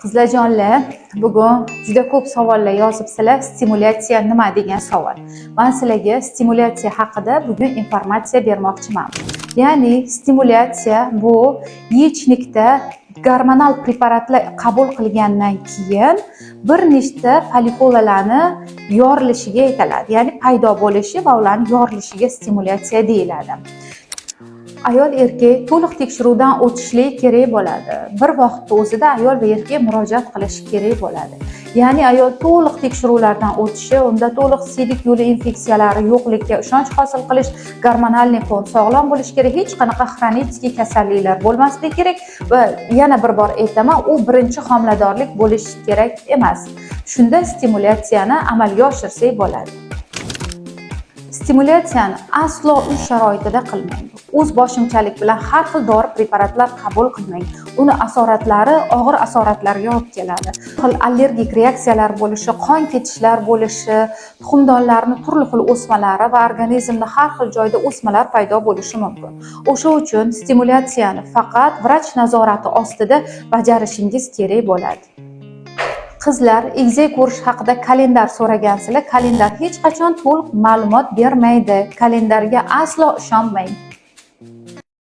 Qizlarjonlar, bugun juda ko'p savollar yozibsizlar. Stimulyatsiya nima degan savol. Men sizlarga stimulyatsiya haqida bugun informatsiya bermoqchiman. Ya'ni stimulyatsiya bu yechnikda gormonal preparatlar qabul qilgandan keyin bir nechta follikulalarni yorilishiga aytiladi. Ya'ni paydo bo'lishi va ularning yorilishiga stimulyatsiya deyiladi. Ayol erkak to'liq tekshiruvdan o'tishi kerak bo'ladi. Bir vaqtda o'zida ayol va erkak murojaat qilishi kerak bo'ladi. Ya'ni ayol to'liq tekshiruvlardan o'tishi, unda to'liq siydik yo'li infeksiyalari yo'qligiga ishonch hosil qilish, gormonalniy fon sog'lom bo'lishi kerak, hech qanaqa xronический kasalliklar bo'lmasligi kerak va yana bir bor aytaman, u birinchi homiladorlik bo'lishi kerak emas. Shunda stimulyatsiyani amalga oshirsak bo'ladi. Stimulyatsiyani aslo uy sharoitida qilmang. O'z boshimchalik bilan har xil dori preparatlar qabul qilmang. Uni asoratlari og'ir asoratlarga olib keladi. Xil allergik reaksiyalar bo'lishi, qon ketishlar bo'lishi, tuxumdonlarning turli xil o'smalari va organizmda har xil joyda o'smalar paydo bo'lishi mumkin. O'sha uchun stimulyatsiyani faqat vrach nazorati ostida bajarishingiz kerak bo'ladi. Qizlar egizak ko'rish haqida kalendar so'ragansizlar. Kalendar hech qachon to'liq ma'lumot bermaydi. Kalendarga aslo ishonmang.